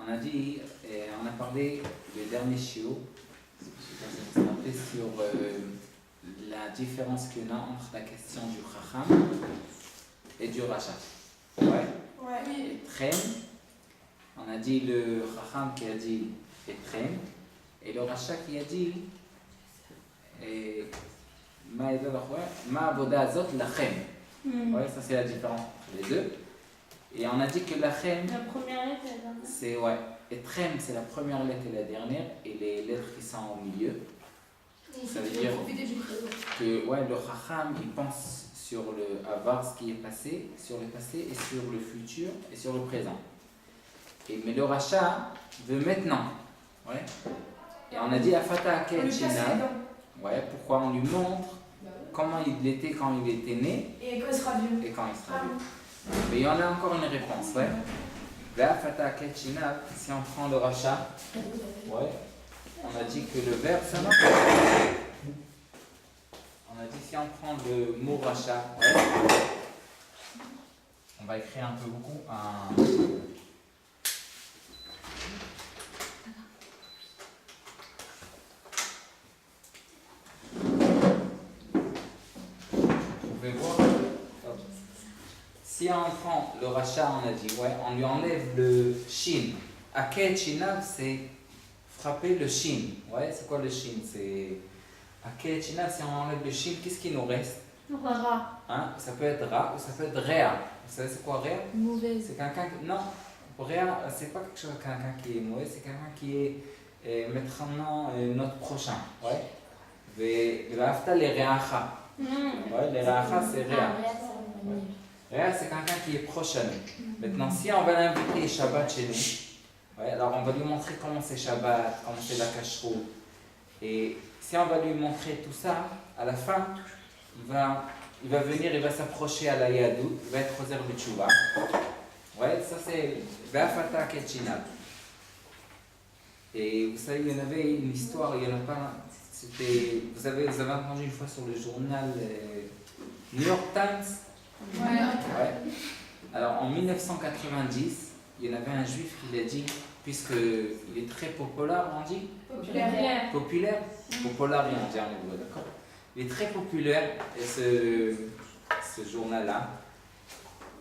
on a dit, on a parlé le dernier chiot, sur la différence qu'il y a entre la question du Chacham et du Racha. Ouais. Oui. Etrem, on a dit le Chacham qui a dit Etrem et le Racha qui a dit Ma avoda azot lachem. Ouais, ça c'est la différence entre les deux. Et on a dit que lachem, La première lettre, elle donne. c'est ouais. Etrem, c'est la première lettre et la dernière, et les lettres qui sont au milieu. Ça veut dire que ouais, le Chacham, il pense sur le Avar, ce qui est passé, sur le passé, et sur le futur, et sur le présent. Mais le Racha veut maintenant. Ouais. Et on a dit Afata Aket Shina. Ouais, pourquoi on lui montre comment il était quand il était né et quand il sera vieux. Et quand il sera vieux. Mais il y en a encore une réponse, ouais. Là, Afata Aket Shina, si on prend le Racha, ouais. On a dit que le verbe, ça marche. On a dit si on prend le mot rachat, ouais, on va écrire un peu beaucoup Vous pouvez voir. Si on prend le rachat, on a dit, ouais, on lui enlève le shin. Aket shinav, c'est frapper le shin. Ouais, c'est quoi le shin? C'est Aket shinav, si on enlève le shin, qu'est-ce qui nous reste? Ra. Hein? Ça peut être ra ou ça peut être réa. Vous savez c'est quoi réa? Mauvaise. C'est quelqu'un qui... Non, réa, c'est pas quelque chose quelqu'un qui est mauvais, c'est quelqu'un qui est maintenant notre prochain. Ouais. Ve'afta le reacha. Ouais, le reacha c'est réa. Réa c'est quelqu'un qui est proche à nous. Maintenant, si on va l'inviter Shabbat chez nous, ouais, alors on va lui montrer comment c'est Shabbat, comment c'est la kashrut. Et si on va lui montrer tout ça, à la fin, il va venir, il va s'approcher à la Yadout, il va être aux herbes de Tchouva. Ouais, ça c'est Ve'afata Ketchinab. Et vous savez, il y en avait une histoire, il y en a pas. C'était, vous avez entendu une fois sur le journal New York Times. Ouais. Alors en 1990, il y en avait un juif qui l'a dit, puisqu'il est très populaire, on dit Populaire. Populaire Populaire, on dit en hébreu, d'accord. Il est très populaire, ce journal-là.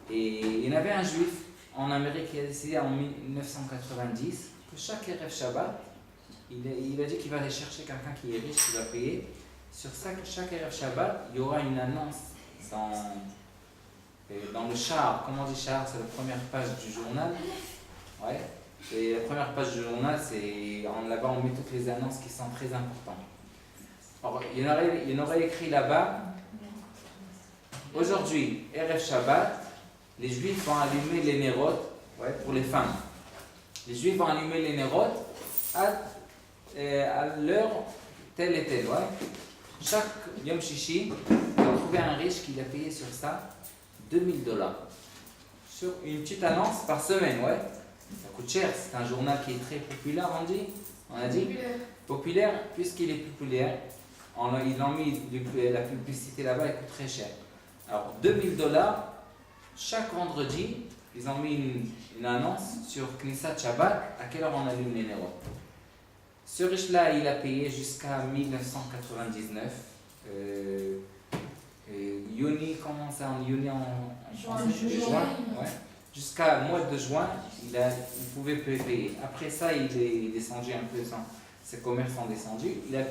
Et il y en avait un juif en Amérique qui a décidé en 1990 que chaque Erev Shabbat, il a dit qu'il va aller chercher quelqu'un qui est riche, qui va payer. Sur chaque Erev Shabbat, il y aura une annonce dans le char. Comment on dit char? C'est la première page du journal. Ouais. Et la première page du journal, là-bas on met toutes les annonces qui sont très importantes. Alors, il y en aurait écrit là-bas, aujourd'hui, Erev Shabbat, les Juifs vont allumer les nérotes, ouais, pour les femmes. Les Juifs vont allumer les nérotes à l'heure telle et telle. Ouais. Chaque Yom Shishi, on a trouvé un riche qui l'a payé sur ça $2000. Sur une petite annonce par semaine, ouais. Ça coûte cher, c'est un journal qui est très populaire, on a dit. Populaire, puisqu'il est populaire, ils ont mis la publicité là-bas, elle coûte très cher. Alors, $2000, chaque vendredi, ils ont mis une annonce sur Knesset Shabbat, à quelle heure on allume les nérotes. Ce riche-là, il a payé jusqu'à 1999. Yoni, comment ça en Yoni en juin, ouais. Jusqu'à mois de juin, il pouvait payer. Après ça, il est descendu un peu, ses commerces sont descendus. Il ne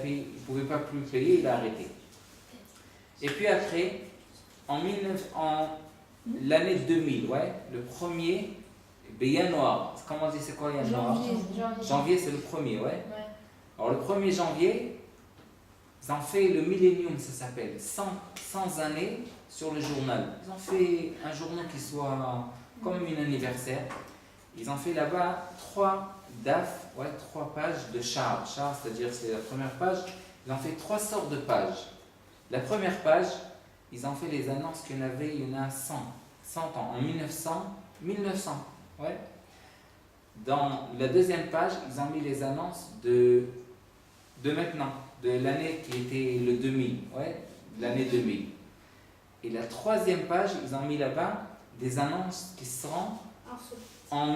pouvait pas plus payer, il a arrêté. Et puis après, en l'année 2000, ouais, le premier, Yanuar, comment on dit, c'est quoi Yanuar? Janvier, c'est le premier, ouais. Alors le 1er janvier, ils ont fait le millénium, ça s'appelle, 100 années sur le journal. Ils ont fait un journal qui soit comme un anniversaire. Ils ont fait là-bas 3 daf, ouais, 3 pages de char. Char, c'est-à-dire c'est la première page. Ils ont fait 3 sortes de pages. La première page, ils ont fait les annonces qu'il y en avait, il y en a 100 ans, en 1900, ouais. Dans la deuxième page, ils ont mis les annonces de maintenant, de l'année qui était le 2000, ouais, l'année 2000. Et la troisième page, ils ont mis là-bas des annonces qui seront en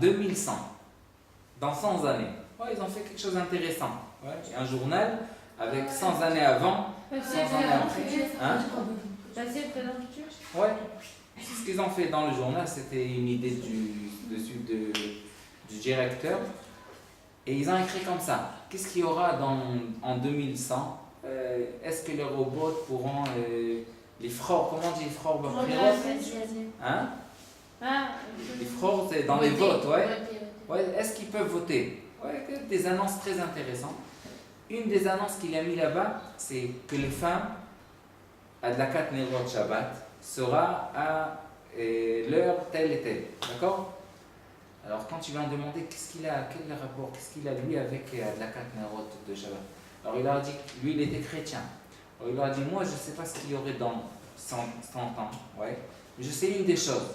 2100, dans 100 années. Ouais, ils ont fait quelque chose d'intéressant. Ouais, un journal avec 100 années avant, 100 années après. Hein? Ouais. Ce qu'ils ont fait dans le journal, c'était une idée du directeur. Et ils ont écrit comme ça. Qu'est-ce qu'il y aura en 2100? Est-ce que les robots pourront... les frores, comment on dit les frores? Hein? Les frores, c'est dans les votes, ouais. Ouais, est-ce qu'ils peuvent voter? Ouais, des annonces très intéressantes. Une des annonces qu'il a mis là-bas, c'est que les femmes, à de la 4 Nerot Shabbat, sera à l'heure telle et telle. D'accord? Alors quand tu vas me demander quel rapport, qu'est-ce qu'il a lui avec de la 4 Nerot de Shabbat. Alors il leur a dit, lui il était chrétien. Alors il leur a dit, moi je ne sais pas ce qu'il y aurait dans 100 ans, ouais. Mais je sais une des choses.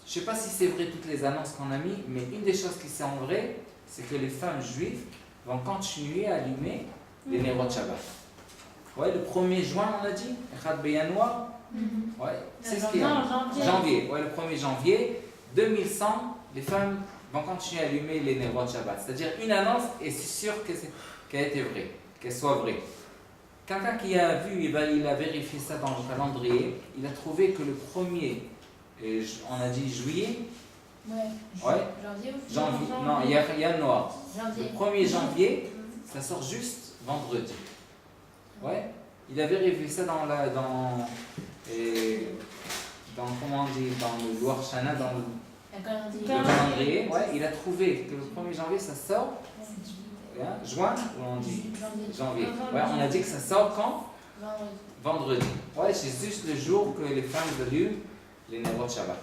Je ne sais pas si c'est vrai toutes les annonces qu'on a mis, mais une des choses qui sont vraies, c'est que les femmes juives vont continuer à allumer les Nerot Shabbat. Ouais, le 1er juin, on a dit, Echad Beyanoir. Ouais, c'est ce qu'il y a. Janvier. Ouais, le 1er janvier 2100, les femmes vont continuer à allumer les Nerot Shabbat. C'est-à-dire une annonce, et c'est sûr qu'elle était vraie, qu'elle soit vraie. Quelqu'un qui a vu, il a vérifié ça dans le calendrier, il a trouvé que le 1er, on a dit juillet. Ouais. Janvier. Non, il y a noir. Le 1er janvier, ça sort juste vendredi. Ouais. Il a vérifié ça dans comment on dit, dans le Loir Shana, dans le calendrier. Ouais. Il a trouvé que le 1er janvier, ça sort. Juin ou on dit janvier. Ouais, on a dit que ça sort quand? Vendredi. Ouais, c'est juste le jour que les femmes allument les Nerot Shabbat.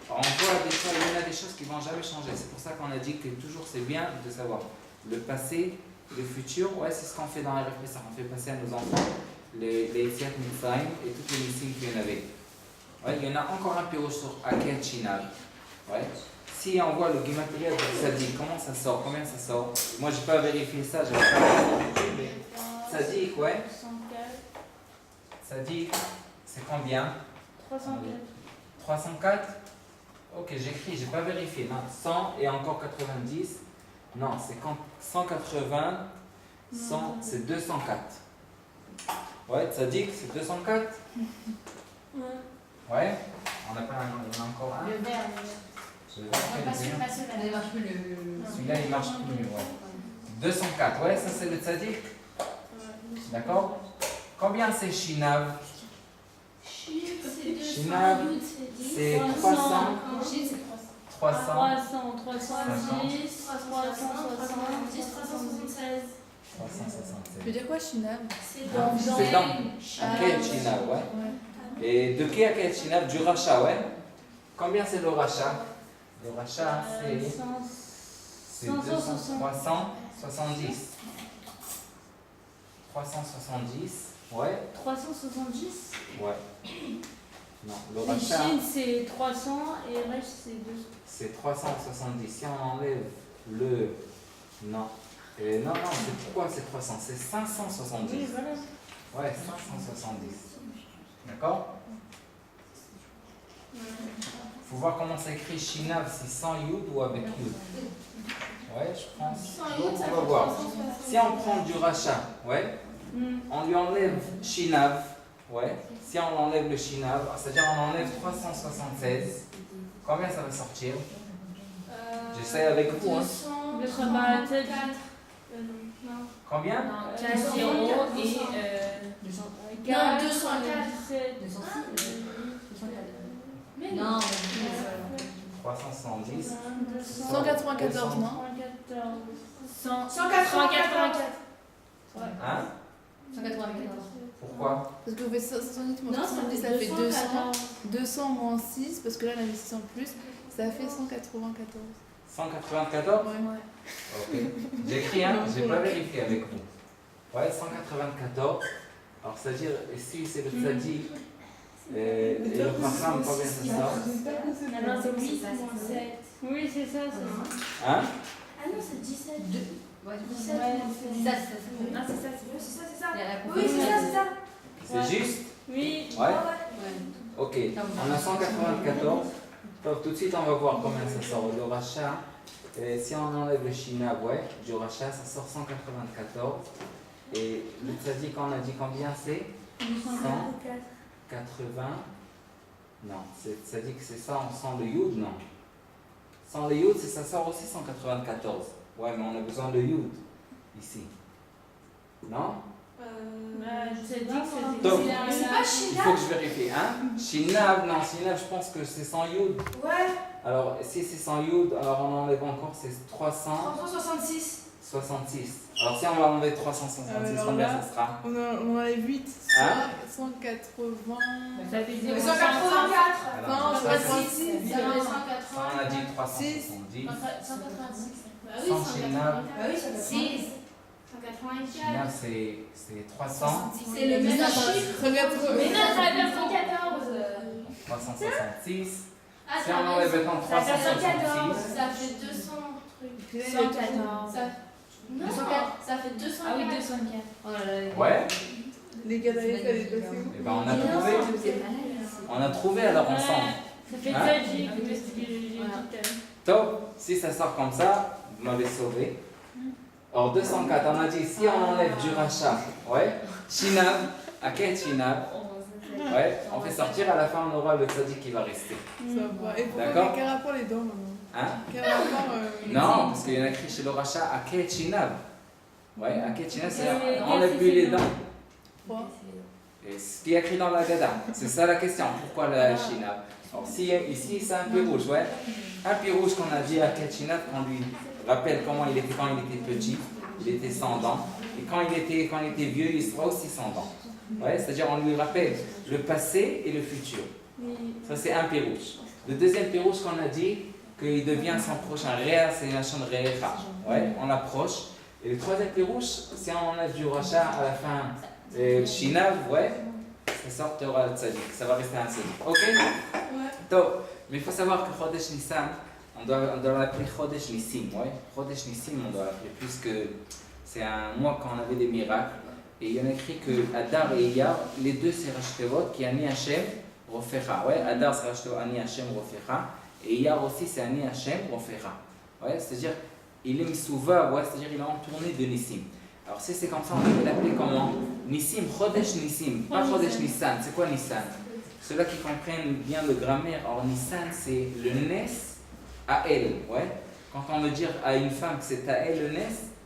Alors on voit il y en a des choses qui ne vont jamais changer. C'est pour ça qu'on a dit que toujours c'est bien de savoir le passé, le futur. Ouais, c'est ce qu'on fait dans la réflexion. On fait passer à nos enfants les Yetziat Mitzrayim et toutes les missiles qu'il y en avait. Ouais, il y en a encore un peu sur Akel Chinav. Ouais. Si on voit le Gematria de Sadi, comment ça sort, combien ça sort? Moi, je n'ai pas vérifié ça, je n'ai pas vérifié, mais Sadi, ouais. Sadi, c'est combien? 304. Ok, j'écris, je n'ai pas vérifié. Non, 100 et encore 90. Non, c'est 180. 100, c'est 204. Ouais, Sadi, c'est 204. Ouais. On a encore un. Le vert. Celui-là, il marche plus. Ouais. 204, ouais, ça c'est le tzaddik. D'accord? Combien c'est Shinav? Shinav, c'est 300. 310, 370, 376. Tu veux dire quoi, Shinav? C'est dans quel Shinav, ouais. Et de qui à quel Shinav? Du Racha, ouais. Combien c'est le Racha? Le Racha, c'est 370. 370, ouais. 370. Ouais. Non, le Les Racha, Chines, c'est 300 et le reste, c'est 200. c'est 370. Si on enlève le... Non. Non, c'est pourquoi c'est 300? C'est 570. Oui, voilà. Ouais, 570. D'accord? Faut voir comment ça écrit Shinav, si sans Yud ou avec Yud. Ouais, je pense. Donc, on va voir. Si on prend du Racha, ouais, on lui enlève Shinav, ouais. Si on enlève le Shinav, c'est-à-dire on enlève 376, combien ça va sortir? J'essaie avec vous, hein. Le Shabbat, Combien? 15 0 et non, 204. non, 370. 194, non? 184. Hein? 194. Pourquoi? Parce que vous faites 170 moins Non, 70, ça fait 200. 200 moins 6, parce que là, on avait 600 plus, ça fait 194. 194? Ouais. Ok. J'écris, hein, j'ai pas vérifié avec vous. Ouais, 194. Alors, c'est-à-dire, si c'est le tzaddik et le Chacham, combien ça sort? Alors, c'est 8 moins 7. Oui, c'est ça. Hein? Ah non, c'est 17. Ouais, 17. c'est ça. Ah, c'est ça. Oui, c'est ça. C'est juste? Oui. Ouais. Ok. On a 194. Donc tout de suite, on va voir combien ça sort. Le rachat, si on enlève le Shinav, ouais, du rachat, ça sort 194. Et le tzadik, on a dit combien c'est 180. Non, ça dit que c'est ça sans le Yud, non. Sans le Yud, ça sort aussi 194. Ouais, mais on a besoin de Yud ici. Non? Je sais pas, Donc, C'est pas il Shinav. faut que je vérifie. Hein? Shinav, non, Shinav, je pense que c'est sans Yud. Ouais. Alors, si c'est sans Yud, alors on enlève encore, c'est 366. 366. Alors, si on va enlever 366, Alors combien là, ça sera? On enlève 8, Hein 180. Ça fait 0,5. 184. Alors, Non, ça, c'est- 186. Ça fait 180. on a dit 370. 186. Bah Sans Shinav, Bah oui, ça fait 6. 184. Shinav, c'est 300. C'est le même chiffre. Regarde, Mais non, ça va faire 114. 366. Ah, Si on enlève maintenant Ça fait 366. Ça fait 200 trucs. 114. Non, ça fait 200. Ah oui, 204. Oh là là. Ouais, les gars d'ailleurs, ça les passé où? et ben on a trouvé. On a trouvé alors ensemble. Ça fait Hein? tragique, parce que j'ai dit tout à l'heure. Top, si ça sort comme ça, vous m'avez sauvé. Alors 204, on a dit si on enlève du rachat, ouais, Shinav, à quel Shinav, ouais, on fait sortir, à la fin on aura le tzadik qui va rester. Ça va. Et pourquoi D'accord. quel rapport les dents maintenant? Hein? Quel rapport Non, parce qu'il y en a écrit chez le rachat à quel Shinav. Ouais, à quel Shinav, c'est Et on enlève plus les dents. Trois. Et ce qui est écrit dans la Gada, c'est ça la question, pourquoi la Shinav? Alors si ici c'est un pirouge, ouais, un pirouge qu'on a dit à quel Shinav, qu'on lui rappelle comment il était quand il était petit, il était sans dents, et quand il était vieux, il sera aussi sans dents. Ouais, c'est-à-dire on lui rappelle le passé et le futur. Ça c'est un pirouge. Le deuxième pirouge qu'on a dit qu'il devient son prochain réa, c'est un champ de réa. Ouais, on approche. Et le troisième pirouge, si on enlève du rachat à la fin, le Shinav, ouais, ça sortira le tzadik, ça va rester un tzadik. Ok? Ouais. Top. Mais il faut savoir que Chodesh Nissan, on doit l'appeler Chodesh Nissim, ouais. Chodesh Nissim, on doit l'appeler, puisque c'est un mois quand on avait des miracles. Et il y en a écrit que Adar et Iyar, les deux c'est Rashtevot, qui est Ani Hashem Rofera. Ouais, Adar c'est Rashtevot, Ani Hashem Rofera. Et Iyar aussi c'est Ani Hashem Rofera. Ouais, c'est-à-dire, il est Misuva, ouais, c'est-à-dire il est entourné de Nissim. Alors si c'est comme ça, on peut l'appeler comment? Nissim, Chodesh Nissim, pas Chodesh Nissan. C'est quoi Nissan? Ceux-là qui comprennent bien le grammaire, alors Nissan c'est le Nes à elle, ouais. Quand on veut dire à une femme que c'est à elle le Nes,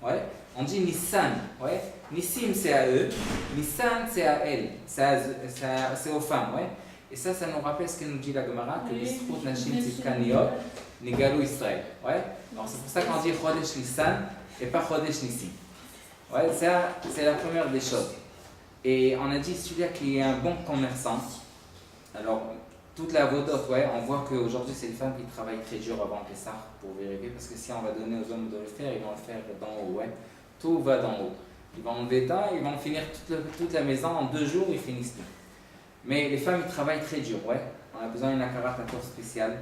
ouais, on dit Nissan, ouais. Nissim c'est à eux, Nissan c'est à elle, c'est aux femmes, ouais. Et ça nous rappelle ce que nous dit la Gemara, que l'Istrout Nashim Tzidkaniyot, Nigalou Israël, ouais. Alors c'est pour ça qu'on dit Chodesh Nissan et pas Chodesh Nissim. Ouais, ça c'est la première des choses. Et on a dit celui-là qui est un bon commerçant. Alors, toute la vodote, ouais, on voit qu'aujourd'hui c'est les femmes qui travaillent très dur avant Pessah pour vérifier, parce que si on va donner aux hommes de le faire, ils vont le faire d'en haut, ouais. Tout va d'en haut. Ils vont enlever ça, ils vont finir toute la maison en 2 jours, ils finissent tout. Mais les femmes, ils travaillent très dur, ouais. On a besoin d'une akarat à tour spécial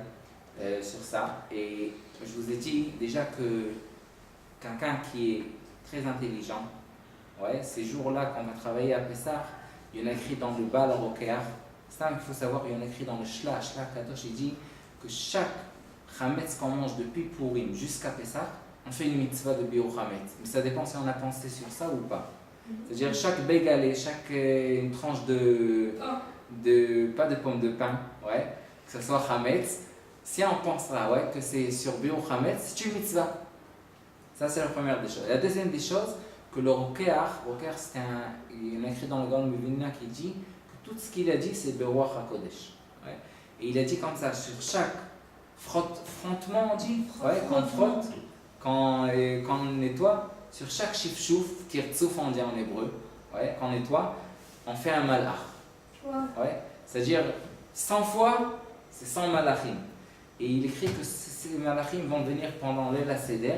sur ça. Et je vous ai dit déjà que quelqu'un qui est très intelligent, ouais, ces jours-là qu'on va travailler à Pessah, il y en a écrit dans le Baal Rokeach. Ça, il faut savoir, il y en a écrit dans le Shla Kadosh, il dit que chaque Chametz qu'on mange depuis Purim jusqu'à Pessah, on fait une mitzvah de Biur Chametz. Mais ça dépend si on a pensé sur ça ou pas. C'est-à-dire chaque bégalé, chaque une tranche pas de pomme de pain, ouais, que ce soit Chametz, si on pense là, ouais, que c'est sur Biur Chametz, c'est une mitzvah. Ça, c'est la première des choses. La deuxième des choses, que le Rokeach, c'est il y en a écrit dans le Gaon Mevilna qui dit tout ce qu'il a dit, c'est Beruach HaKodesh. Ouais. Et il a dit comme ça, sur chaque frottement, on dit, ouais, quand on frotte, quand on nettoie, sur chaque shifshouf, tirtsouf on dit en hébreu, ouais, quand on nettoie, on fait un malach. Ouais. C'est-à-dire, 100 fois, c'est 100 malachim. Et il écrit que ces malachim vont venir pendant l'El Seder,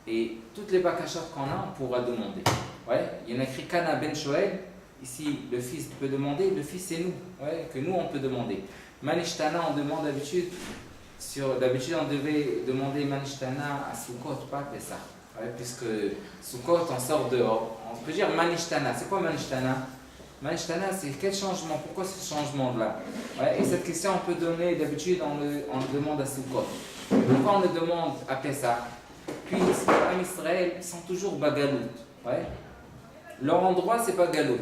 et toutes les bakashot qu'on a, on pourra demander. Ouais. Il y en a écrit Kana Ben Shoel. Ici, le fils peut demander, le fils c'est nous, ouais, que nous on peut demander. Manishtana, on demande d'habitude, on devait demander Manishtana à Sukkot, pas à Pessah. Ouais, puisque Sukkot, on sort dehors. On peut dire Manishtana. C'est quoi Manishtana? Manishtana, c'est quel changement? Pourquoi ce changement-là? Ouais, et cette question, on peut donner d'habitude, on le demande à Sukkot. Pourquoi on le demande à Pessah? Puis, en Israël, ils sont toujours bagalout. Ouais? Leur endroit, c'est bagalout.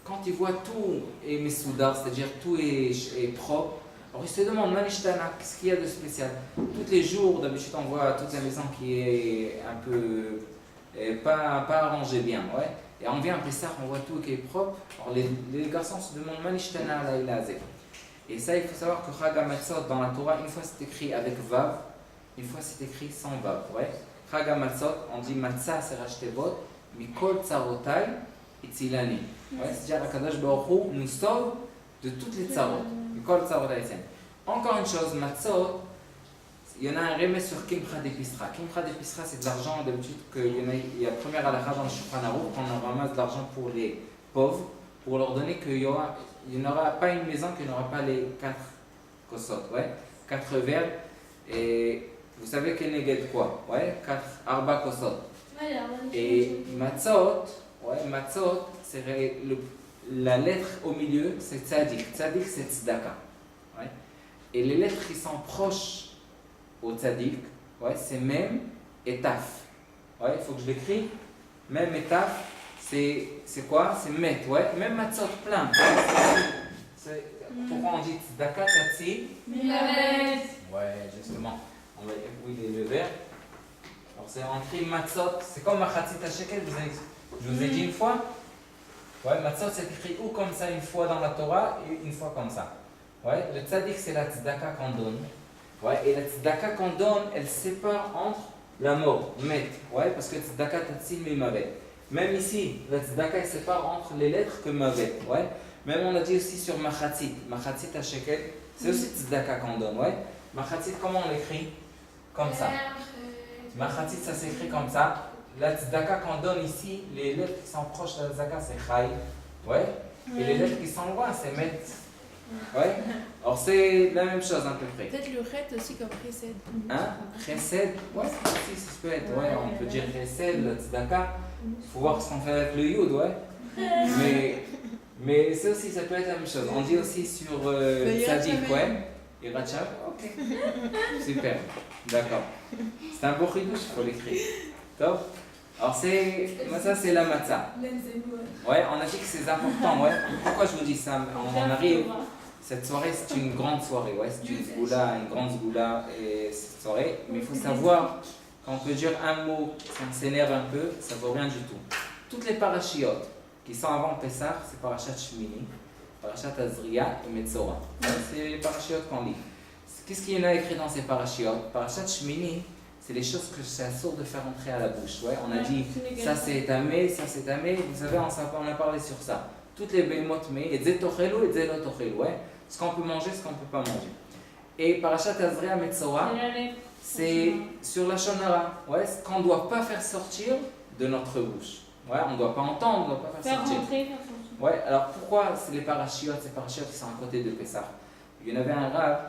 Quand ils voient tout est mesoudar, c'est-à-dire tout est propre, alors ils se demandent, Manishtana, qu'est-ce qu'il y a de spécial? Tous les jours, d'habitude, on voit toute la maison qui est un peu pas arrangée bien. Ouais? Et on vient à Pessah, on voit tout qui est propre. Alors les garçons se demandent Manishtana la ilazé. Et ça, il faut savoir que Chag HaMatzot dans la Torah, une fois c'est écrit avec Vav, une fois c'est écrit sans Vav. Ouais? Chag HaMatzot, on dit Matzah c'est Rashtevot, Mikol Tsarotai Itzilani. Ouais? C'est-à-dire Akadosh Baruch Hu nous sauve de toutes les tsarot. Mikol Tsarotai Itzilani. Encore une chose, Matzot, il y en a un remède sur Kimcha d'Episra. Kimcha d'Episra, c'est de l'argent d'habitude il y a première halakha dans le Shulchan Aruch, on ramasse de l'argent pour les pauvres, pour leur donner qu'il n'y aura pas une maison qui n'aura pas les 4 kosot, ouais, 4 verres. Et vous savez qu'elle n'est quoi, ouais, 4 arba kosot. Et matzot, ouais, matzot, c'est la lettre au milieu, c'est tzadik. Tzadik, c'est tzedaka. Ouais. Et les lettres qui sont proches au tzadik, ouais, c'est même et taf. Ouais, il faut que je l'écris. Même et taf, c'est quoi? C'est met, ouais. Même matzot plein. Pourquoi on dit tzedaka, tzatzi? Ouais, justement. On va oui, le verre. Alors c'est écrit matzot, c'est comme machatzit shekel, je vous ai dit une fois. Ouais, matzot c'est écrit ou comme ça une fois dans la Torah et une fois comme ça. Ouais, le tzadik c'est la tzedaka qu'on donne. Ouais, et la tzedaka qu'on donne, elle sépare entre la mort, met, ouais, parce que tzedaka tatsil mi mavet. Même ici, la tzedaka elle sépare entre les lettres que mavet, ouais. Même on a dit aussi sur machatzit à shekel, c'est aussi tzedaka qu'on donne, ouais. Machatzit, comment on l'écrit? Comme ça. Machatzit, ça s'écrit comme ça. La tzedaka qu'on donne ici, les lettres qui sont proches de la tzedaka, c'est chay, ouais. Et les lettres qui sont loin, c'est met. Ouais. Alors c'est la même chose à peu près. Peut-être le chet aussi comme chesed. Hein? Chesed? Ouais, aussi ça peut être. Ouais, on peut dire chesed, le tzedaka. Il faut voir ce qu'on fait avec le yud, ouais. Mais ça aussi, ça peut être la même chose. On dit aussi sur tzadik, ouais. Irachav, ok. Super, d'accord. C'est un beau chidouche, il faut l'écrire. Top. Alors ça c'est la matzah. Ouais, on a dit que c'est important, ouais. Pourquoi je vous dis ça? On arrive, cette soirée c'est une grande soirée, ouais. C'est une grande zgoula et cette soirée. Mais il faut savoir, quand on peut dire un mot, si on s'énerve un peu, ça ne vaut rien du tout. Toutes les parachiotes qui sont avant Pessah, c'est parachat Shmini, parachat Azria et Metzora. Ouais, c'est les parachiotes qu'on lit. Qu'est-ce qu'il y en a écrit dans ces parachiotes? Parachat Shmini, c'est les choses que c'est assourd de faire entrer à la bouche. Ouais, on a dit ça c'est tamé, ça c'est tamé. Vous savez, on a parlé sur ça. Toutes les bémotes mais et zetochelu et zelotochelu. Ouais, ce qu'on peut manger, ce qu'on ne peut pas manger. Et parachat Azria Metzora, c'est sur la shonara. Ouais, ce qu'on ne doit pas faire sortir de notre bouche. Ouais, on ne doit pas entendre, on ne doit pas faire sortir. Ouais, alors pourquoi c'est les parachiotes qui sont à côté de Pessah? Il y en avait un rave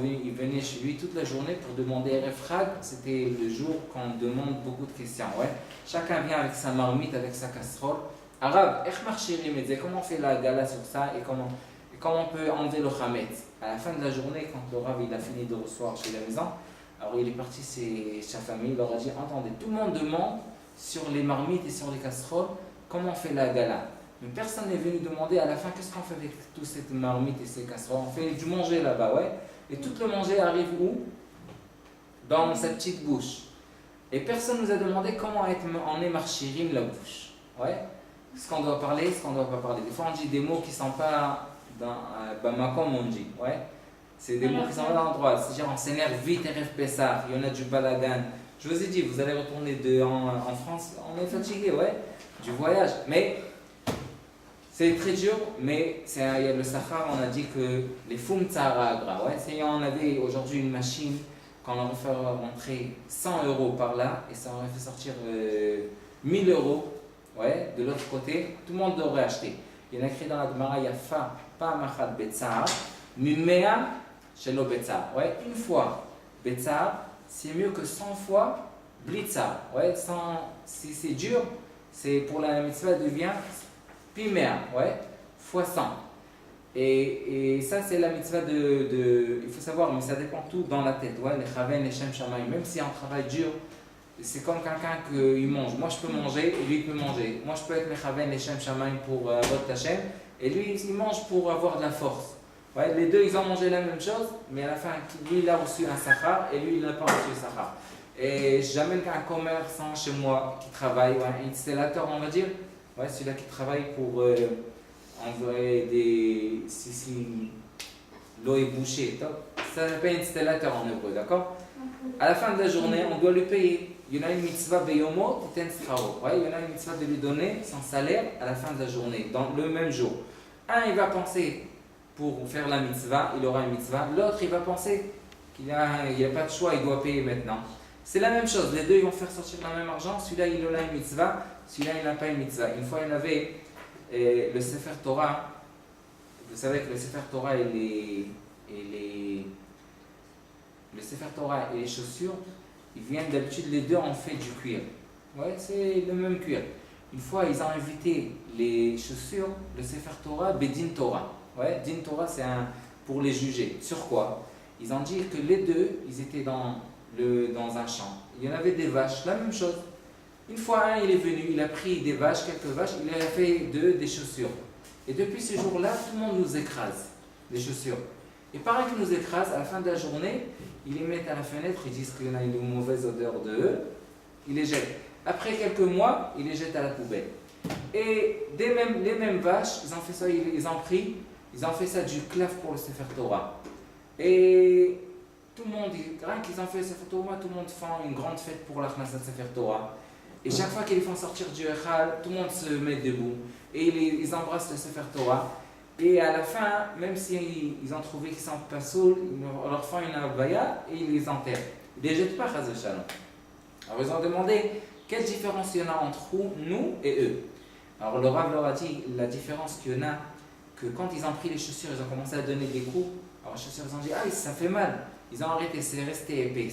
il venait chez lui toute la journée pour demander Erev Chag. C'était le jour qu'on demande beaucoup de questions. Ouais. Chacun vient avec sa marmite, avec sa casserole. Arabe, comment on fait la gala sur ça et comment on peut enlever le chametz? À la fin de la journée, quand le rave il a fini de recevoir chez la maison, alors il est parti chez sa famille, il leur a dit attendez, tout le monde demande sur les marmites et sur les casseroles comment on fait la gala. Mais personne n'est venu demander à la fin qu'est-ce qu'on fait avec toutes ces marmites et ces casseroles. On fait du manger là-bas, ouais. Et tout le manger arrive où? Dans sa petite bouche. Et personne nous a demandé comment on est marchirim la bouche. Ouais. Ce qu'on doit parler, ce qu'on ne doit pas parler. Des fois on dit des mots qui ne sont pas dans Bamakom on dit. Ouais. C'est des mots qui sont pas dans l'endroit. C'est-à-dire on s'énerve vite, Erev Pessah, il y en a du balagan. Je vous ai dit, vous allez retourner en France, on est fatigué, ouais. Du voyage. Mais c'est très dur, mais il y a le Sahara, on a dit que les Fum Tzara Agra, ouais, si on avait aujourd'hui une machine, qu'on aurait fait rentrer 100 € par là, et ça aurait fait sortir 1000 €, ouais, de l'autre côté, tout le monde devrait acheter. Il y en a écrit dans la Gemara, Yafa, pa machat betzar, mimea shelo betzar. Ouais, une fois betzar, c'est mieux que 100 fois blitzar. Ouais, si c'est dur, c'est pour la mitzvah devient Pimea, ouais, fois 100. Et ça, c'est la mitzvah il faut savoir, mais ça dépend tout dans la tête. Ouais, les chaven, les shem shamayim, même si on travaille dur, c'est comme quelqu'un qui mange. Moi, je peux manger et lui, il peut manger. Moi, je peux être les chaven, les shem shamayim pour votre Hashem, et lui, il mange pour avoir de la force. Ouais, les deux, ils ont mangé la même chose, mais à la fin, lui, il a reçu un sahar et lui, il n'a pas reçu le sahar. Et j'amène un commerçant chez moi qui travaille, ouais, un installateur, on va dire, ouais, celui-là qui travaille pour envoyer des. Si l'eau est bouchée, ça s'appelle installateur en hébreu, d'accord? À la fin de la journée, on doit lui payer. Il y en a une mitzvah beyomo, titen sraro. Ouais, il y en a une mitzvah de lui donner son salaire à la fin de la journée, dans le même jour. Un, il va penser pour faire la mitzvah, il aura une mitzvah. L'autre, il va penser qu'il n'a pas de choix, il doit payer maintenant. C'est la même chose, les deux ils vont faire sortir le même argent. Celui-là, il a une mitzvah, celui-là, il n'a pas une mitzvah. Une fois, il y en avait le Sefer Torah. Vous savez que le Sefer Torah le Sefer Torah et les chaussures, ils viennent d'habitude, les deux ont fait du cuir. Ouais, c'est le même cuir. Une fois, ils ont invité les chaussures, le Sefer Torah, Bedin Torah. Ouais, Din Torah, c'est pour les juger. Sur quoi? Ils ont dit que les deux, ils étaient dans un champ. Il y en avait des vaches, la même chose. Une fois, un, il est venu, il a pris des vaches, quelques vaches, il a fait des chaussures. Et depuis ce jour-là, tout le monde nous écrase, les chaussures. Et pareil qu'ils nous écrasent, à la fin de la journée, ils les mettent à la fenêtre, ils disent qu'il y a une mauvaise odeur de eux, ils les jettent. Après quelques mois, ils les jettent à la poubelle. Et les mêmes vaches, ils ont fait ça, ils ont fait ça du claf pour le Sefer Torah. Et tout le monde, rien qu'ils ont fait le Sefer Torah, tout le monde fait une grande fête pour la Knesset Sefer Torah. Et chaque fois qu'ils les font sortir du Echal, tout le monde se met debout. Et ils embrassent le Sefer Torah. Et à la fin, même s'ils ont trouvé qu'ils sont pas sauls, ils leur font une abaya et ils les enterrent. Ils ne les jettent pas, Chaz Shalom. Alors ils ont demandé quelle différence il y en a entre nous et eux. Alors le Rav leur a dit la différence qu'il y en a, que quand ils ont pris les chaussures, ils ont commencé à donner des coups. Alors les chaussures, ils ont dit, ah, ça fait mal. Ils ont arrêté, c'est resté épais,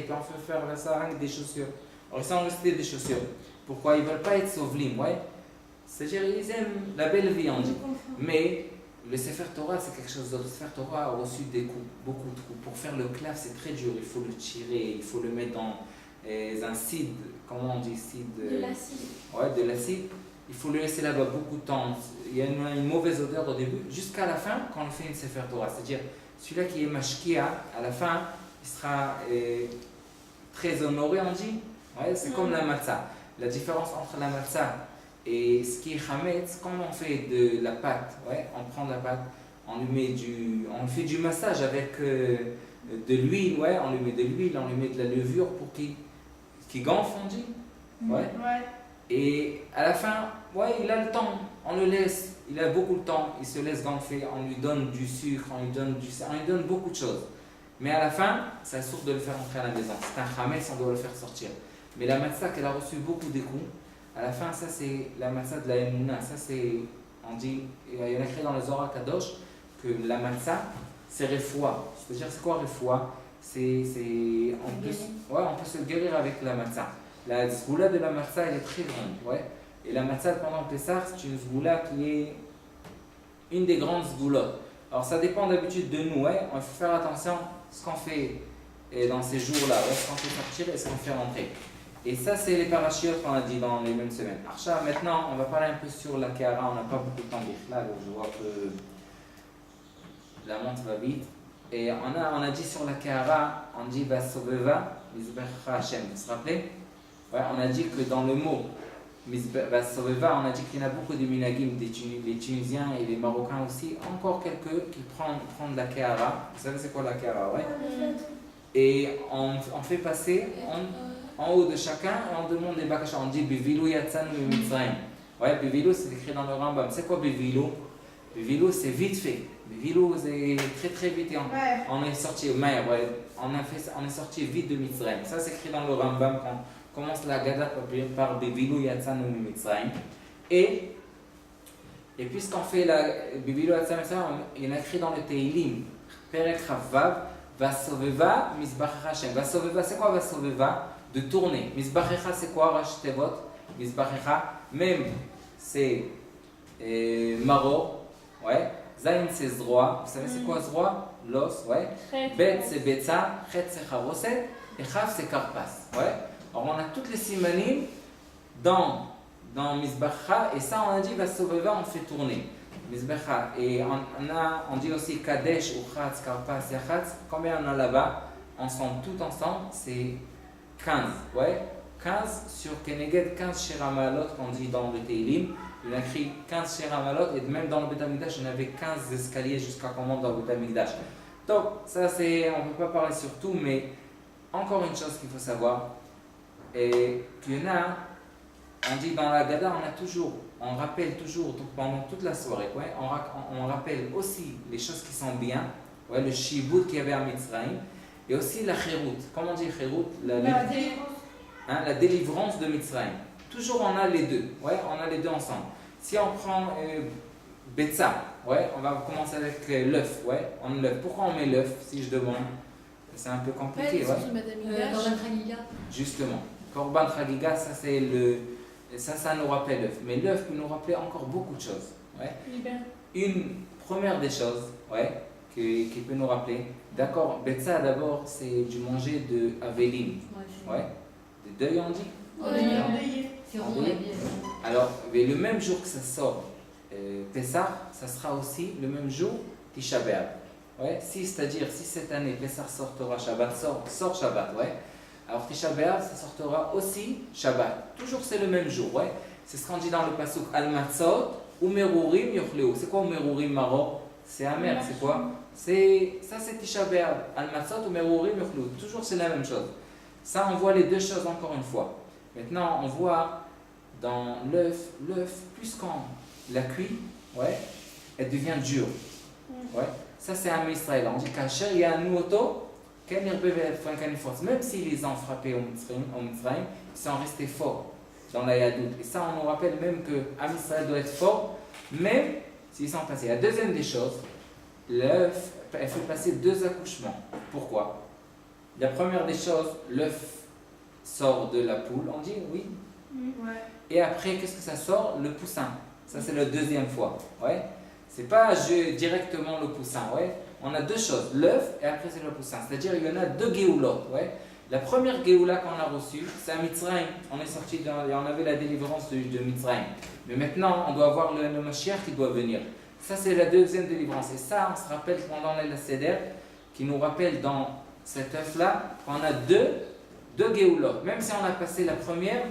on peut faire ça avec des chaussures. Alors ils sont restés des chaussures. Pourquoi? Ils ne veulent pas être sauvlim, ouais. C'est-à-dire, ils aiment la belle vie, on dit. Mais le Sefer Torah, c'est quelque chose d'autre. Le Sefer Torah a reçu des coups, beaucoup de coups. Pour faire le clav, c'est très dur. Il faut le tirer, il faut le mettre dans un cid, comment on dit cid? De l'acide. Ouais, de l'acide. Il faut le laisser là-bas beaucoup de temps. Il y a une mauvaise odeur au début, jusqu'à la fin, quand on fait une Sefer Torah. C'est-à-dire, celui-là qui est mashkia, à la fin, il sera très honoré, on dit. Ouais, c'est comme la matzah. La différence entre la matzah et ce qui est chametz, quand on fait de la pâte, ouais, on prend de la pâte, on fait du massage avec de l'huile, ouais, on lui met de l'huile, on lui met de la levure pour qu'il gonfle, on dit. Ouais. Et à la fin, ouais, il a le temps, on le laisse, il a beaucoup de temps, il se laisse gonfler, on lui donne du sucre, on lui donne beaucoup de choses. Mais à la fin, c'est sourd de le faire entrer à la maison. C'est un chametz, on doit le faire sortir. Mais la matzah, qu'elle a reçu beaucoup de coups, à la fin, ça c'est la matzah de la Emouna. Ça c'est, on dit, il y en a écrit dans le Zohar Kadosh que la matzah, c'est refoua. C'est-à-dire, c'est quoi refoua? On peut se guérir avec la matzah. La zgoula de la matzah, elle est très grande. Ouais. Et la matzah pendant Pessah, c'est une zgoula qui est une des grandes zgoulottes. Alors ça dépend d'habitude de nous. Ouais. Il faut faire attention à ce qu'on fait dans ces jours-là. Ouais. Ce qu'on fait sortir et ce qu'on fait rentrer. Et ça, c'est les parachutes qu'on a dit dans les mêmes semaines. Archa, maintenant, on va parler un peu sur la Kehara. On n'a pas beaucoup de temps là, donc je vois que la montre va vite. Et on a dit sur la Kehara, on dit Vasoveva, Mizbecha Hashem. Vous vous rappelez? Ouais, on a dit que dans le mot Vasoveva, on a dit qu'il y en a beaucoup de minagim, les Tunisiens et les Marocains aussi. Encore quelques qui prennent la Kehara. Vous savez c'est quoi la Kehara, ouais? Et on fait passer en haut de chacun et on demande des bakashas. On dit Bivilou Yatsanu Mitzrayim. Ouais, Bivilou c'est écrit dans le Rambam. C'est quoi Bivilou? Bivilou c'est vite fait. Bivilou c'est très très vite. Et on est sorti au Maïr, ouais. On est sorti vite de Mitzrayim. Ça c'est écrit dans le Rambam quand on commence la Gada par Bivilou Yatsanu Mitzrayim. Et puisqu'on fait la Bivilou Yatsanu Mitzrayim, il y en a écrit dans le Teilim, Perek Chavav, Vasoveva Mizbach Hashem. Vasoveva c'est quoi Vasoveva? De tourner. Mizbachecha, c'est quoi Rachtevot? Mizbachecha, même c'est Maro, ouais. Zayin c'est Zroa. Vous savez c'est quoi Zroa? L'os, ouais. Bet c'est Betsa, Chet c'est Charoset, et Chaf c'est Karpas, ouais. Alors on a toutes les simanim dans Mizbecha, et ça on a dit Vasoveva, on fait tourner. Mizbecha, et on dit aussi Kadesh, Uchatz, Karpas, Yachatz. Combien on a là-bas? Ensemble, tout ensemble, c'est 15, ouais. 15 sur Keneged, 15 Shiramalot qu'on dit dans le Teilim. Il a écrit 15 Shiramalot et même dans le Beth Amikdash, il y en avait 15 escaliers jusqu'à qu'on monte dans le Beth Amikdash. Donc, ça c'est, on ne peut pas parler sur tout, mais encore une chose qu'il faut savoir, et qu'il y en a, on dit dans la Gada, on rappelle toujours pendant toute la soirée, ouais, on rappelle aussi les choses qui sont bien, ouais, le Shibud qu'il y avait à Mitzrayim, et aussi la Khérout. Comment on dit Khérout? La délivrance de Mitzrayim. Toujours on a les deux, ouais, on a les deux ensemble. Si on prend Betsa, ouais, on va commencer avec l'œuf, ouais, on l'œuf. Pourquoi on met l'œuf si je demande? C'est un peu compliqué, ouais. Korban Chagiga. Justement, Korban Chagiga, ça c'est ça nous rappelle l'œuf. Mais l'œuf peut nous rappeler encore beaucoup de choses, ouais. Une première des choses, ouais, qui peut nous rappeler. D'accord, Betsa d'abord c'est du manger de Avelim, ouais, de deuil on dit. C'est rond, alors, mais le même jour que ça sort Pessah, ça sera aussi le même jour Tisha B'Av. Ouais, c'est-à-dire si cette année Pessah sortira Shabbat, sort Shabbat, ouais. Alors Tisha B'Av, ça sortira aussi Shabbat. Toujours c'est le même jour, ouais. C'est ce qu'on dit dans le pasuk Al-Matzot ou Merurim Yochleu. C'est quoi Merurim Maro? C'est amer, c'est quoi? Ça c'est Tisha B'Av. Al-Matzot ou Merurim Yochleu. Toujours c'est la même chose. Ça on voit les deux choses encore une fois. Maintenant on voit dans l'œuf, plus quand la cuit, ouais, elle devient dure. Ouais. Ça c'est un Israël. On dit qu'Acher il y a un nouoto, même s'ils les ont frappés au Mitzrayim, ils sont restés forts dans la Yadout. Et ça on nous rappelle même que Israël doit être fort, même s'ils sont passés. La deuxième des choses, l'œuf, elle fait passer 2 accouchements. Pourquoi? La première des choses, l'œuf sort de la poule, on dit oui. Ouais. Et après, qu'est-ce que ça sort? Le poussin. Ça, c'est la deuxième fois. Ouais. C'est pas directement le poussin. Ouais. On a 2 choses, l'œuf et après c'est le poussin. C'est-à-dire il y en a 2 géoulotes. Ouais. La première géoula qu'on a reçue, c'est à Mitzrayim. On est sorti et on avait la délivrance de Mitzrayim. Mais maintenant, on doit avoir le Mashiach qui doit venir. Ça, c'est la deuxième délivrance. Et ça, on se rappelle pendant la Seder, qui nous rappelle dans cet œuf-là qu'on a 2 géoulotes. Même si on a passé la première,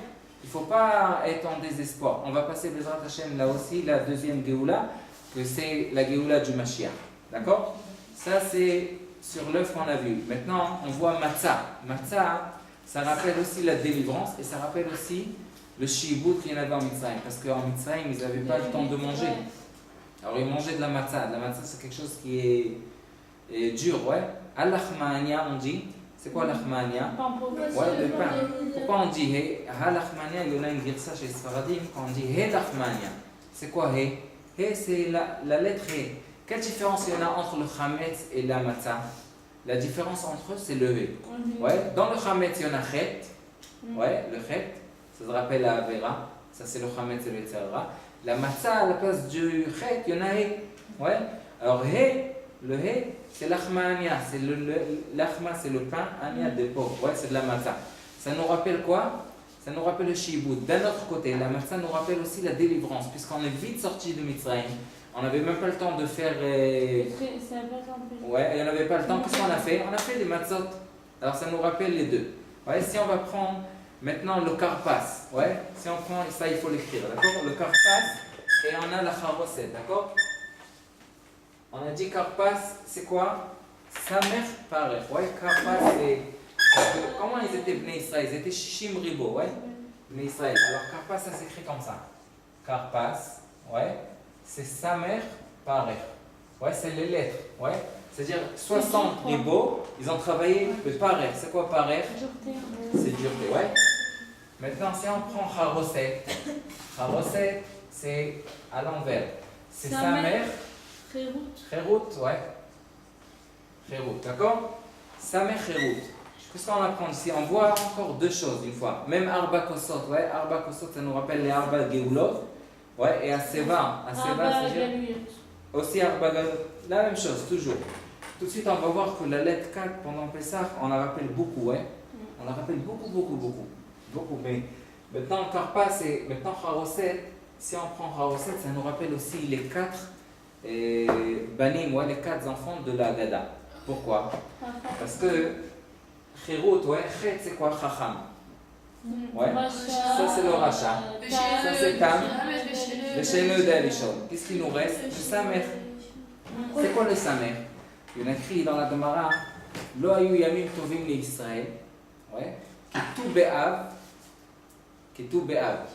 il ne faut pas être en désespoir. On va passer Bezrat Hashem là aussi, la deuxième Géoula, que c'est la Géoula du Mashiach. D'accord? Ça c'est sur l'œuf qu'on a vu. Maintenant on voit Matzah. Matzah, ça rappelle aussi la délivrance et ça rappelle aussi le Shibut qu'il y en avait en Mitzrayim. Parce qu'en Mitzrayim, ils n'avaient pas le temps de manger. Alors ils mangeaient de la Matzah. La Matzah c'est quelque chose qui est dur, ouais. Al-Achmania on dit. C'est quoi l'achmania? Ouais, le pain. Pourquoi on dit he? Ha-l'achmania, il y en a une girsa chez Sfaradim, quand on dit he-l'achmania. C'est quoi he? He, c'est la lettre he. Quelle différence il y en a entre le chametz et la matzah? La différence entre eux, c'est le he. Ouais, dans le chametz, il y en a chet. Ouais, le chet, ça se rappelle la avera. Ça, c'est le chametz et le tzara. La matzah, à la place du chet, il y en a he. Ouais, alors he, le he, c'est l'achmania, c'est l'achma, c'est le pain, ania des pauvres, ouais, c'est de la matzah. Ça nous rappelle quoi? Ça nous rappelle le shibud. D'un autre côté, la matzah nous rappelle aussi la délivrance, puisqu'on est vite sorti de Mitzrayim. On n'avait même pas le temps de faire. Ouais, et on n'avait pas le temps. Qu'est-ce qu'on a fait? On a fait des matzot. Alors ça nous rappelle les deux. Ouais, si on va prendre maintenant le karpas, ouais, si on prend ça, il faut l'écrire, d'accord? Le karpas, et on a la charoset, d'accord? On a dit karpas, c'est quoi? Samer parech. Ouais, karpas, c'est. Comment ils étaient Bnei Israël? Ils étaient Shishim Ribo, ouais? Bnei Israël. Alors karpas, ça s'écrit comme ça. Karpas, ouais, c'est Samer parech. Ouais, c'est les lettres, ouais? C'est-à-dire 60 ribo, ils ont travaillé le parech. C'est quoi parech? C'est dureté, ouais? Maintenant, si on prend charoset, charoset, c'est à l'envers. C'est Samer. Kherout, ouais. Kherout, d'accord? Samer Kherout. Qu'est-ce qu'on apprend ici? On voit encore deux choses une fois. Même Arba Kosot, ouais. Arba Kosot, ça nous rappelle les Arba Geulot. Ouais, et Aseva. Aseva, c'est-à-dire. Aussi, la même chose, toujours. Tout de suite, on va voir que la lettre 4 pendant Pessah, on la rappelle beaucoup, ouais. On la rappelle beaucoup. Mais maintenant, Karpa, c'est maintenant Haroset. Si on prend Haroset, ça nous rappelle aussi les 4 Banim, ouais, les 4 enfants de la Gada. Pourquoi? Parce que Khirut, ouais, Khet, c'est quoi? Chacham. Ouais. Ça, c'est le Racha. Ça, c'est Tam. Le Shemeu d'Alishon. Qu'est-ce qu'il nous reste? Le Samer. C'est quoi le Samer? Il y en a écrit dans la Gemara, Lo ayu yamim tovim li Israël. Ouais. Ketou Be'av.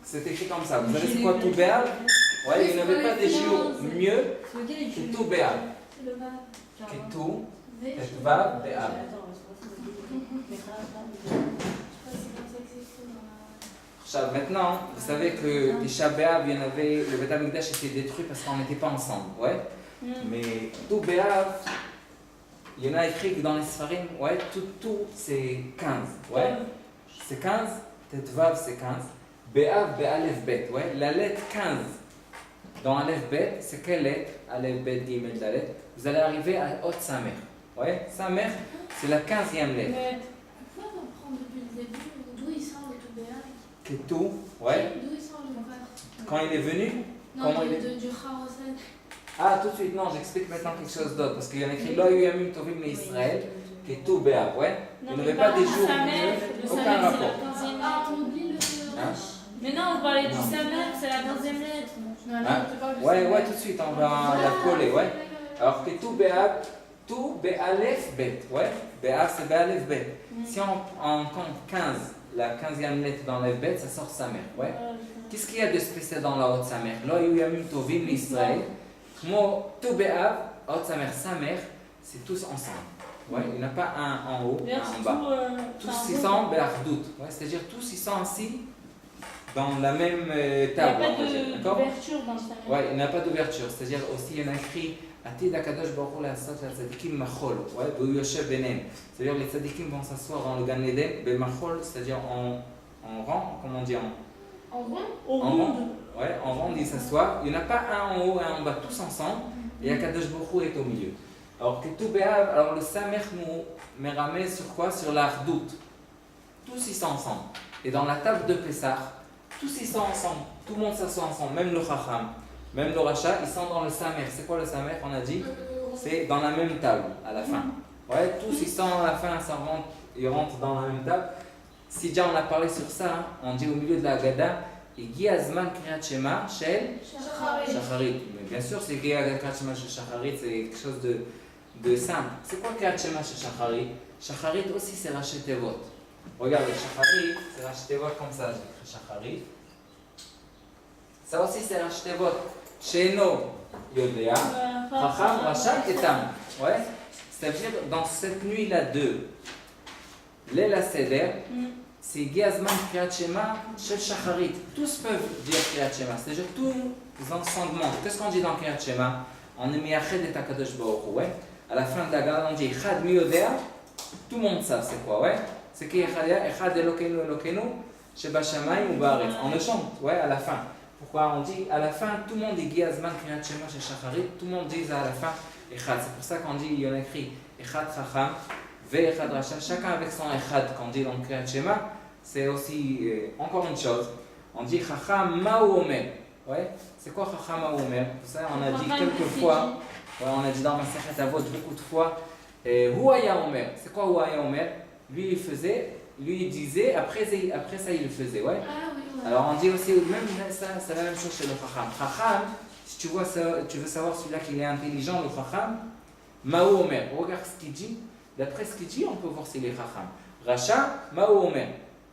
C'est écrit comme ça. Vous savez c'est quoi tout Be'av? Ouais, il n'y avait pas des jours mieux que tout Be'av. Ketou, Vav, Be'av. Maintenant, vous savez que Tisha B'Av, il y en avait, le Beth Amikdash était détruit parce qu'on n'était pas ensemble. Ouais. Mais tout Be'av, il y en a écrit que dans les Sfarim, ouais, tout c'est 15. Ouais. C'est 15. Tetvav c'est 15. Be'av, Be'alef, Bet. Ouais. La lettre 15 dans Alef, Bet, c'est quelle lettre? Alef, Bet, Gimel, Dalet. Vous allez arriver à Hot Samer. Ouais. Samer, c'est la 15e lettre. Pourquoi on prend depuis le début? D'où il sort le tout Béal? Ketou, ouais. D'où il sort le Béal? Quand il est venu? Non, comment il est? du Haroset. Ah, tout de suite, non, j'explique maintenant quelque chose d'autre. Parce qu'il y en a écrit Lo yamim tovim li Israël, Ketou Be'av, ouais. Il n'y avait pas des jours mieux, aucun rapport. Ah, on oublie le Hein? Mais non, on parlait du Samer, c'est la 15e lettre. Hein? Ouais, tout de suite, on va la coller, ouais. Alors, Ketou Be'av, tout Be'alef Bet, ouais. Be'av, c'est Be'alef Bet. Si on compte 15, la 15e lettre dans l'Alef Bet, ça sort Samer, ouais. Qu'est-ce qu'il y a de spécial dans la haute Samer? Lo yamim tovim li Israël. Moi, tout Be'av, haute Samer, c'est tous ensemble. Ouais, il n'y en a pas un en haut, un en bas. Tous ils sont Be'achdout. Ouais, c'est-à-dire tous ils sont assis dans la même table. Il n'y a pas d'ouverture dans le Samer. Ouais, il n'y a pas d'ouverture. C'est-à-dire aussi, il y en a écrit Atid Akadosh Baruch Hu la'asot la'tzadikim machol. Ouais, V'hu yoshev benem. C'est-à-dire les tzadikim vont s'asseoir dans le Gan Eden, Be'machol, c'est-à-dire en rang, comment on dit En rond? Au en ronde. rond. Ouais, en rond, ils s'assoient. Il n'y en a pas un en haut et un en bas, tous ensemble. Et Akadosh Baruch Hu est au milieu. Alors que tout Be'av, alors le Samer nous met ramé sur quoi? Sur l'Ardout. Tous ils sont ensemble. Et dans la table de Pessah, tous ils sont ensemble. Tout le monde s'assoit ensemble, même le Chacham, même le Racha, ils sont dans le Samer. C'est quoi le Samer qu'on a dit? C'est dans la même table à la fin. Ouais, tous ils sont à la fin, ils rentrent dans la même table. Si déjà on a parlé sur ça, on dit au milieu de la Gada, Giazman Kriyat Shema Shel Shacharit. Mais bien sûr, c'est Giazman Kriyat Shema Shel Shacharit, c'est quelque chose de simple. C'est quoi Kriyat Shema Shel Shacharit? Shacharit aussi c'est Rashi Tevot. Regardez, Shacharit, c'est Rashi Tevot comme ça, j'écris Shacharit. Ça aussi c'est Rashi Tevot. Sheino Yodea, Chacham, Rasha et Tam. Ouais. C'est-à-dire dans cette nuit-là de Lela Seder, c'est Giazman Kriyat Shema Shel Shacharit. Tous peuvent dire Kriyat Shema, c'est-à-dire tous les ensembles. Qu'est-ce qu'on dit dans Kriyat Shema? On est Miyached et Akadosh Baruch Hu, ouais. À la fin de la Gada, on dit Echad Miyodea. Tout le monde sait c'est quoi, ouais. C'est qui Echad Elokeinu Elokeinu Sheba Shamayim ou Ba'aretz. On le chante, ouais, à la fin. Pourquoi on dit à la fin, tout le monde dit Giazman Kriyat Shema Shel Shacharit, tout le monde dit à la fin Echad. C'est pour ça qu'on dit, il y en a écrit Echad Chacham, Ve'echad Rasha, chacun avec son Echad qu'on dit dans Kriyat Shema. C'est aussi encore une chose. On dit Chacham Ma'u Omer. Ouais, c'est quoi Chacham Ma'u Omer? Ça, on a dit quelques fois. Ouais, on a dit dans ma Masechet Avot beaucoup de fois. Huaya Omer. C'est quoi Huaya Omer? Lui il faisait, lui il disait, après ça il le faisait. Ouais. Ah oui, ouais. Alors on dit aussi, même ça, c'est la même chose chez le Chacham. Chacham, si tu veux savoir celui-là qu'il est intelligent, le Chacham, Ma'u Omer. Regarde ce qu'il dit. D'après ce qu'il dit, on peut voir s'il est Chacham. Racha, Ma'u Omer.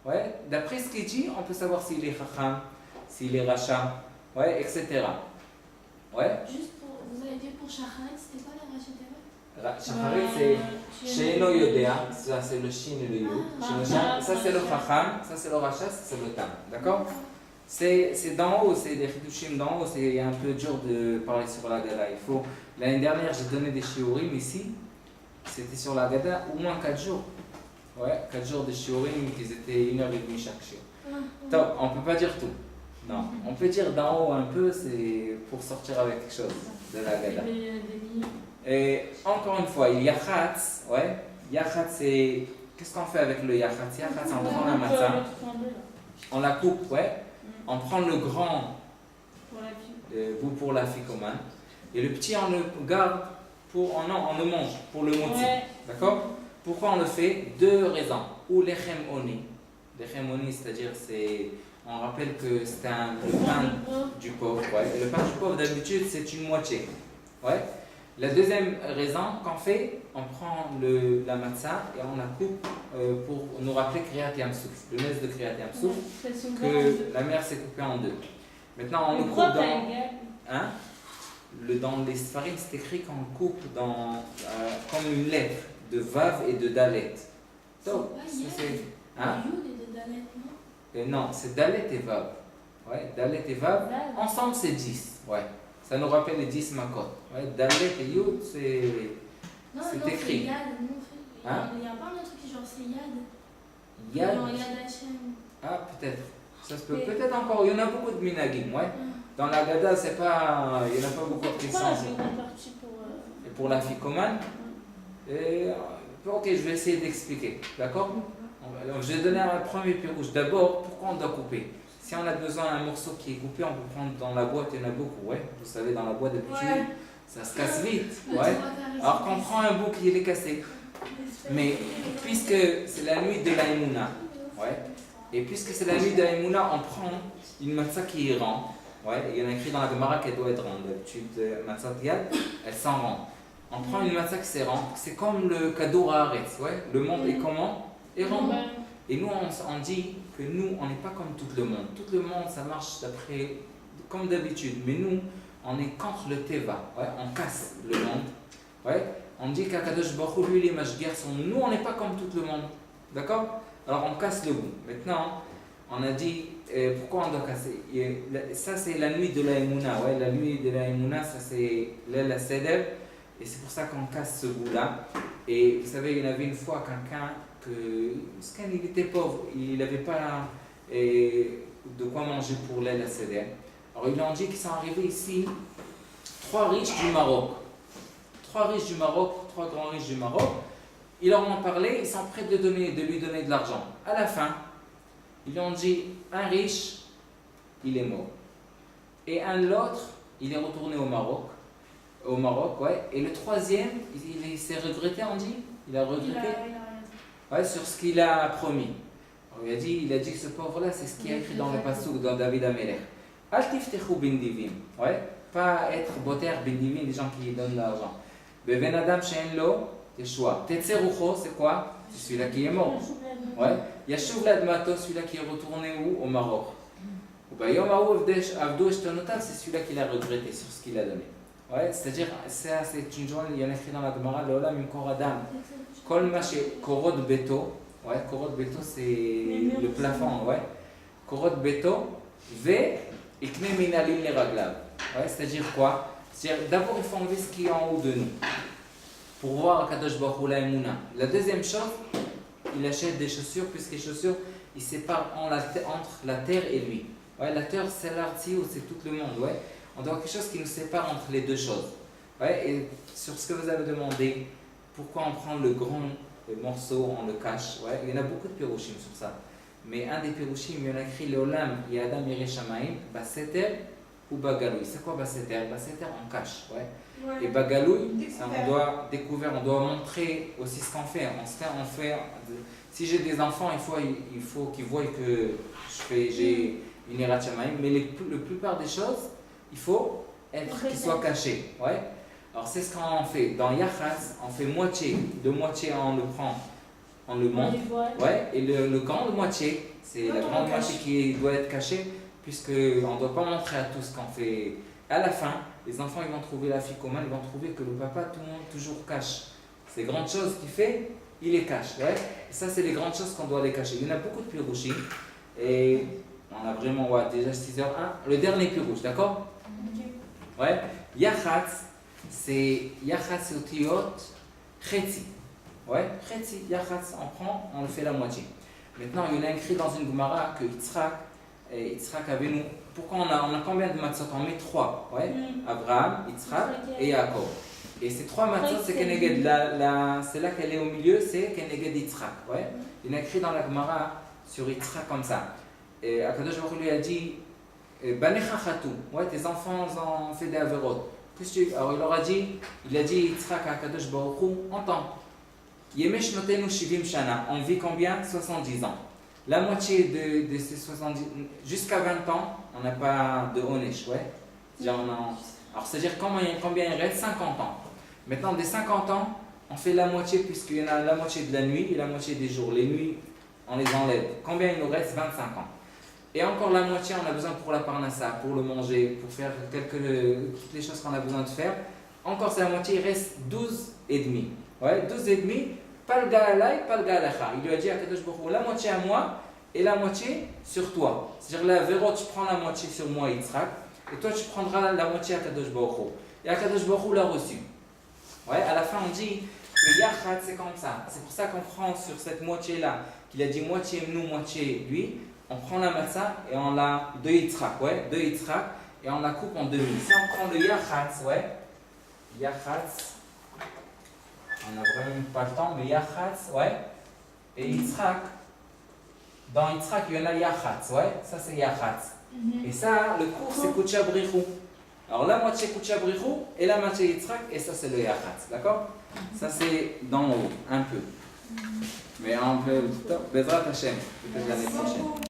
Ouais, d'après ce qu'il dit, on peut savoir s'il est Chacham, s'il est Racha, ouais, etc. Ouais. Juste pour, vous avez dit pour Shacharit, c'était quoi la Rashi Tevot? Shacharit, c'est Sheino Yodea, ça c'est le Shin et le Yod. Ça c'est le Chacham, ça c'est le Racha, ça c'est le Tam. D'accord? C'est d'en haut, c'est des Chidushim d'en haut, c'est un peu dur de parler sur la Gada. L'année dernière, j'ai donné des Shiurim ici, c'était sur la Gada, au moins 4 jours. Ouais, 4 jours de shiurim, qu'ils étaient 1h30 chaque shiur. Top, on ne peut pas dire tout. Non, on peut dire d'en haut un peu, c'est pour sortir avec quelque chose de la Gada. Et encore une fois, il y a Yachatz, ouais. Yachatz, c'est. Qu'est-ce qu'on fait avec le Yachatz? Yachatz, on prend la matzah, on la coupe, ouais. On prend le grand bout pour la ficomane, et le petit, on le garde pour. On le mange pour le moti. D'accord? Pourquoi on le fait? 2 raisons. Ou lechem oni. Lechem oni, c'est-à-dire, c'est. On rappelle que c'est le pain du pauvre. Ouais. Et le pain du pauvre, d'habitude, c'est une moitié. Ouais. La deuxième raison qu'on fait, on prend la matzah et on la coupe pour nous rappeler Kriyat Yam Souf, le mess de Kriyat Yam Souf, que la mer s'est coupée en 2. Maintenant, on le coupe dans. Hein? Dans les Sfarim, c'est écrit qu'on coupe comme une lettre de Vav et de Dalet. Donc, c'est. Hein? Non, c'est Dalet et Vav. Ouais, Dalet et Vav. Ensemble, c'est 10. Ouais. Ça nous rappelle les 10 makot. Ouais, Dalet et Yud, c'est écrit. Yad, hein? Il n'y a pas un autre qui genre c'est Yad. Yad. Non, Yad Hashem. Ah, peut-être. Ça se peut. Peut-être encore. Il y en a beaucoup de minagim. Ouais. Dans la Gada, c'est pas. Il n'y en a pas beaucoup de questions. Et pour la ficomane, ok, je vais essayer d'expliquer. D'accord? Je vais donner un premier pirouge. D'abord, pourquoi on doit couper? Si on a besoin d'un morceau qui est coupé, on peut prendre dans la boîte, il y en a beaucoup, ouais. Vous savez, dans la boîte d'habitude, ça se casse vite, ouais. Alors qu'on prend un bout qui est cassé. Mais puisque c'est la nuit de la Emouna, ouais. Et puisque c'est la nuit de la Emouna, on prend une matzah qui est rend, ouais. Il y en a écrit dans la Gemara qu'elle doit être ronde. D'habitude, matzah tiad, elle s'en rend. On prend une matzah qui s'est rend. C'est comme le cadeau à Haaretz, ouais. Le monde est comment? Est rond. Et nous, on dit que nous, on n'est pas comme tout le monde. Tout le monde, ça marche d'après, comme d'habitude. Mais nous, on est contre le Teva. Ouais, on casse le monde. Ouais, on dit qu'Akadosh Baruch Hu, lui, les mashgiach sont nous. Nous, on n'est pas comme tout le monde. D'accord? Alors, on casse le bout. Maintenant, on a dit, pourquoi on doit casser? Ça, c'est la nuit de la Emouna. Ouais, la nuit de la Emouna, ça, c'est la Seder. Et c'est pour ça qu'on casse ce bout-là. Et vous savez, il y en avait une fois quelqu'un il était pauvre, il n'avait pas de quoi manger pour l'aile à Seder. Alors ils lui ont dit qu'ils sont arrivés ici 3 riches du Maroc. 3 riches du Maroc, 3 grands riches du Maroc. Ils leur ont parlé, ils sont prêts de lui donner de l'argent. À la fin, ils lui ont dit, un riche, il est mort. Et l'autre, il est retourné au Maroc. Au Maroc, ouais. Et le troisième, il s'est regretté, on dit? Il a regretté? Ouais, sur ce qu'il a promis. Alors, il a dit que ce pauvre-là, c'est ce qui est écrit dans le Passouk, dans David Amelech. Al tiftechu bin divim. Ouais, pas être boter bin divim, des gens qui donnent de l'argent. Beven adam she'en lo, Yeshua. Tetzerucho, c'est quoi? C'est celui-là qui est mort. Ouais. Yashuv ladmato, celui-là qui est retourné où? Au Maroc. Bayom haou avdo eshtonotav, c'est celui-là qui l'a regretté sur ce qu'il a donné. Ouais, c'est-à-dire, ça, c'est une journée, il y en a écrit dans la Gemara, l'olam im koradam. Kol ma she korod beto, ouais, korod beto c'est le plafond, ouais. Korod beto, ve ikne minalim le raglav. Ouais, c'est-à-dire quoi? C'est-à-dire, d'abord il faut enlever ce qui est en haut de nous, pour voir Kadosh Baruch Hu la Emouna. La deuxième chose, il achète des chaussures, puisque les chaussures, il sépare entre la terre et lui. Ouais, la terre c'est l'artio, c'est tout le monde, ouais. On doit quelque chose qui nous sépare entre les deux choses. Ouais, et sur ce que vous avez demandé, pourquoi on prend le grand morceau, on le cache, ouais, il y en a beaucoup de pirouchim sur ça. Mais un des pirouchim, il y en a écrit Leolam, Yadam Yereshamaim, Baseter ou Bagaloui. C'est quoi Baseter? Baseter, on cache. Ouais. Et Bagaloui, ça, on doit découvrir, on doit montrer aussi ce qu'on fait. On fait si j'ai des enfants, il faut qu'ils voient que j'ai une Yirat Shamaim. Mais la plupart des choses, il faut qu'ils soient cachés. Ouais. Alors c'est ce qu'on fait. Dans Yachas, on fait moitié. De moitié, on le prend, on le monte. Ouais. Et le grande moitié, c'est la grande moitié qui doit être cachée, puisqu'on ne doit pas montrer à tous ce qu'on fait. À la fin, les enfants ils vont trouver la ficomane, ils vont trouver que le papa, tout le monde toujours cache. Ces grandes choses qu'il fait, il les cache. Ouais. Et ça, c'est les grandes choses qu'on doit les cacher. Il y en a beaucoup de pirouchim. Et on a vraiment déjà 6h01. Le dernier pirouche, d'accord? Ouais. Yachatz, c'est Otiyot Chetzi. Ouais, Chetzi, Yachatz, on prend, on le fait la moitié. Maintenant, il y en a écrit dans une Gemara que Yitzhak, et Yitzhak avec nous. Pourquoi on a combien de matzot? On met 3, ouais? Abraham, Yitzhak et Yaakov. Et ces 3 matzot, c'est Keneged, c'est là qu'elle est au milieu, c'est Keneged Yitzhak, ouais? Il a écrit dans la Gemara sur Yitzhak comme ça. Et Akadosh Baruch Hu lui a dit, Banecha Chatou, ouais, tes enfants ont fait des avérotes. Alors il leur a dit, Yitzhak à Akadosh Baruch Hu, entends. Yemesh notenu shivim shana, on vit combien? 70 ans. La moitié de ces 70, jusqu'à 20 ans, on n'a pas de onesh, ouais. Alors c'est-à-dire combien il reste? 50 ans. Maintenant, des 50 ans, on fait la moitié, puisqu'il y en a la moitié de la nuit et la moitié des jours. Les nuits, on les enlève. Combien il nous reste? 25 ans. Et encore la moitié, on a besoin pour la parnassa, pour le manger, pour faire toutes les choses qu'on a besoin de faire. Encore c'est la moitié, il reste 12 et demi. Ouais, 12 et demi, pas le gars alay, pas le gars alacha. Il lui a dit à Kadosh Baruch Hu, la moitié à moi et la moitié sur toi. C'est-à-dire la véro, tu prends la moitié sur moi, Yitzhak, et toi tu prendras la moitié à Kadosh Baruch Hu. Et Kadosh Baruch Hu l'a reçu. Ouais, à la fin on dit que Yachat c'est comme ça. C'est pour ça qu'on prend sur cette moitié-là, qu'il a dit moitié nous, moitié lui. On prend la matzah et on la de Yitzhak, ouais, de Yitzhak, et on la coupe en demi. Si on prend le Yachatz, ouais, Yachatz, on n'a vraiment pas le temps, mais Yachatz, ouais, et Yitzhak, dans Yitzhak il y en a Yachatz, ouais, ça c'est Yachatz. Et ça, le cours c'est Kucha Brichou. Alors la moitié Kucha Brichou et la moitié Yitzhak, et ça c'est le Yachatz, d'accord? Ça c'est d'en haut, un peu. Mais on peut, Bezrat Hashem, peut-être l'année prochaine.